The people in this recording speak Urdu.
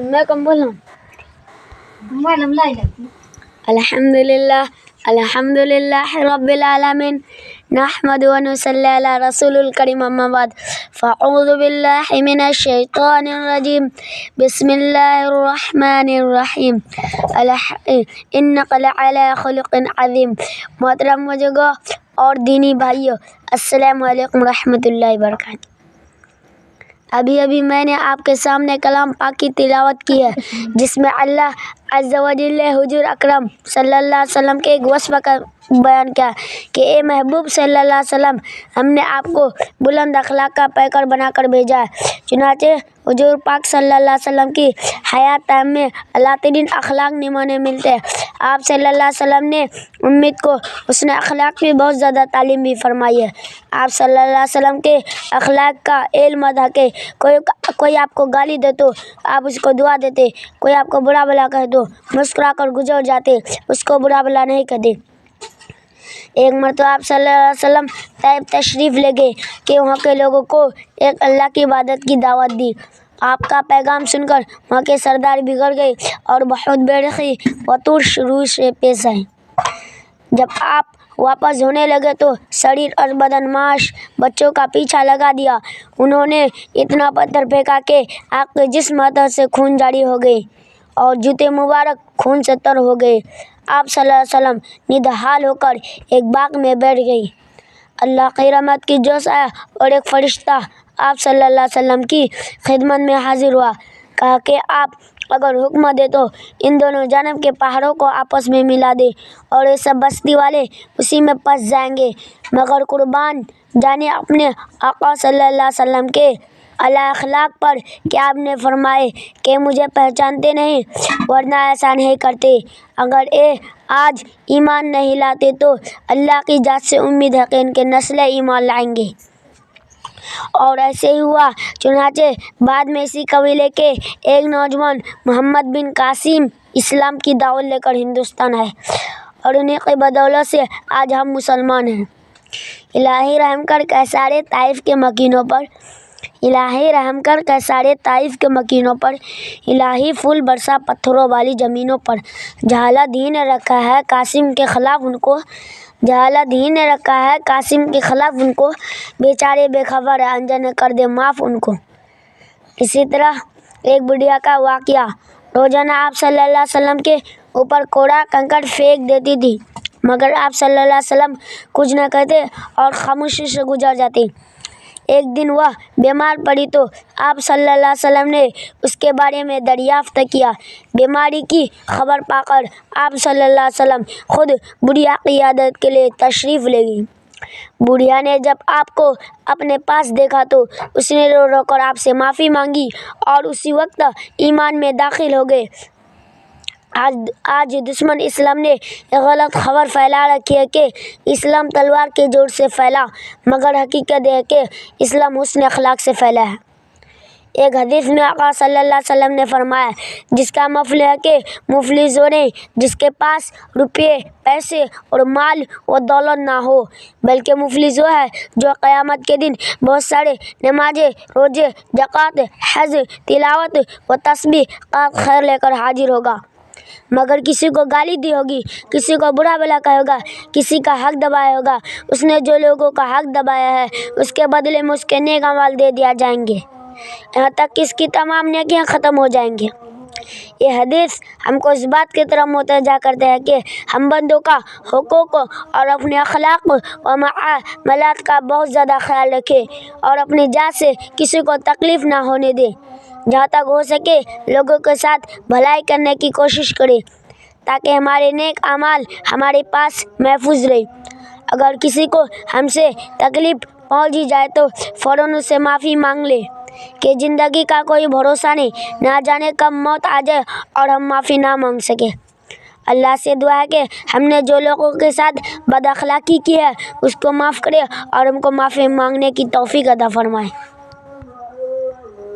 میں کم بولوں؟ الحمدللہ رب العالمین نحمد و نصلی علی رسول الکریم اما بعد فاعوذ باللہ من الشیطان الرجیم بسم اللہ الرحمن الرحیم انک لعلی خلق عظیم۔ محترم بزرگوں اور دینی بھائیوں، السلام علیکم رحمۃ اللہ وبرکاتہ۔ ابھی میں نے آپ کے سامنے کلام پاک کی تلاوت کی ہے، جس میں اللہ عز و جل حضور اکرم صلی اللہ علیہ وسلم کے ایک وصف کا بیان کیا کہ اے محبوب صلی اللہ علیہ وسلم، ہم نے آپ کو بلند اخلاق کا پیکر بنا کر بھیجا ہے۔ چنانچہ حضور پاک صلی اللہ علیہ وسلم کی حیات تام میں اللہ ترین اخلاق نمونے ملتے ہیں۔ آپ صلی اللہ علیہ وسلم نے امت کو حسن اخلاق کی بہت زیادہ تعلیم بھی فرمائی ہے۔ آپ صلی اللہ علیہ وسلم کے اخلاق کا علم ادا کہ کوئی آپ کو گالی دے تو آپ اس کو دعا دیتے، کوئی آپ کو برا بھلا کہے تو مسکرا کر گزر جاتے، اس کو برا بھلا نہیں کہتے۔ ایک مرتبہ آپ صلی اللہ علیہ وسلم طائف تشریف لے گئے کہ وہاں کے لوگوں کو ایک اللہ کی عبادت کی دعوت دی۔ آپ کا پیغام سن کر وہاں کے سردار بگڑ گئے اور بہت بے رخی و ترش روح سے پیش آئے۔ جب آپ واپس ہونے لگے تو شریر اور بدن معاش بچوں کا پیچھا لگا دیا۔ انہوں نے اتنا پتھر پھینکا کہ آپ کے جسم سے خون جاری ہو گئے اور جوتے مبارک خون سے تر ہو گئے۔ آپ صلی اللہ علیہ وسلم نڈھال ہو کر ایک باغ میں بیٹھ گئی۔ اللہ کی رحمت کی جوش آیا اور ایک فرشتہ آپ صلی اللہ علیہ وسلم کی خدمت میں حاضر ہوا۔ کہا کہ آپ اگر حکم دے تو ان دونوں جانب کے پہاڑوں کو آپس میں ملا دے اور یہ سب بستی والے اسی میں پس جائیں گے، مگر قربان جانے اپنے آقا صلی اللہ علیہ وسلم کے اعلی اخلاق پر کہ آپ نے فرمائے کہ مجھے پہچانتے نہیں، ورنہ ایسا نہیں کرتے۔ اگر یہ آج ایمان نہیں لاتے تو اللہ کی ذات سے امید ہے کہ ان کے نسلیں ایمان لائیں گے۔ اور ایسے ہی ہوا۔ چنانچہ بعد میں اسی قبیلے کے ایک نوجوان محمد بن قاسم اسلام کی دعوت لے کر ہندوستان آئے اور انہیں کی بدولت سے آج ہم مسلمان ہیں۔ الہی رحم کر کیسارے طائف کے مکینوں پر، الہی رحم کر کیسارے طائف کے مکینوں پر، الہی پھول برسا پتھروں والی زمینوں پر۔ جہالت ہی نے رکھا ہے قاسم کے خلاف ان کو، جہالت ہی نے رکھا ہے قاسم کے خلاف ان کو، بیچارے بے خبر ہے انجانے کر دے معاف ان کو۔ اسی طرح ایک بڑھیا کا واقعہ، روزانہ آپ صلی اللہ علیہ وسلم کے اوپر کوڑا کنکر پھینک دیتی تھی، مگر آپ صلی اللہ علیہ وسلم کچھ نہ کہتے اور خاموشی سے گزر جاتے۔ ایک دن وہ بیمار پڑی تو آپ صلی اللہ علیہ وسلم نے اس کے بارے میں دریافت کیا۔ بیماری کی خبر پا کر آپ صلی اللہ علیہ وسلم خود بڑھیا کی عیادت کے لیے تشریف لے گئی۔ بڑھیا نے جب آپ کو اپنے پاس دیکھا تو اس نے رو رو کر آپ سے معافی مانگی اور اسی وقت ایمان میں داخل ہو گئے۔ آج دشمن اسلام نے یہ غلط خبر پھیلا رکھی ہے کہ اسلام تلوار کے زور سے پھیلا، مگر حقیقت یہ ہے کہ اسلام حسن اخلاق سے پھیلا ہے۔ ایک حدیث میں آقا صلی اللہ علیہ وسلم نے فرمایا، جس کا مفہوم ہے کہ مفلس وہ نہیں جس کے پاس روپے، پیسے اور مال و دولت نہ ہو، بلکہ مفلس وہ ہے جو قیامت کے دن بہت سارے نمازیں، روزے، زکوٰۃ، حج، تلاوت و تسبیح کا خیر لے کر حاضر ہوگا، مگر کسی کو گالی دی ہوگی، کسی کو برا بھلا کہا ہوگا، کسی کا حق دبایا ہوگا۔ اس نے جو لوگوں کا حق دبایا ہے اس کے بدلے میں اس کے نیک اعمال دے دیا جائیں گے، یہاں تک کہ اس کی تمام نیکیاں ختم ہو جائیں گی۔ یہ حدیث ہم کو اس بات کی طرف متوجہ کرتے ہیں کہ ہم بندوں کا حقوق اور اپنے اخلاق و معاملات کا بہت زیادہ خیال رکھیں اور اپنی ذات سے کسی کو تکلیف نہ ہونے دیں۔ جہاں تک ہو سکے لوگوں کے ساتھ بھلائی کرنے کی کوشش کریں تاکہ ہمارے نیک اعمال ہمارے پاس محفوظ رہیں۔ اگر کسی کو ہم سے تکلیف پہنچی جائے تو فوراً اس سے معافی مانگ لیں کہ زندگی کا کوئی بھروسہ نہیں، نہ جانے کب موت آ جائے اور ہم معافی نہ مانگ سکیں۔ اللہ سے دعا ہے کہ ہم نے جو لوگوں کے ساتھ بد اخلاقی کی ہے اس کو معاف کرے اور ہم کو معافی مانگنے کی توفیق عطا فرمائے۔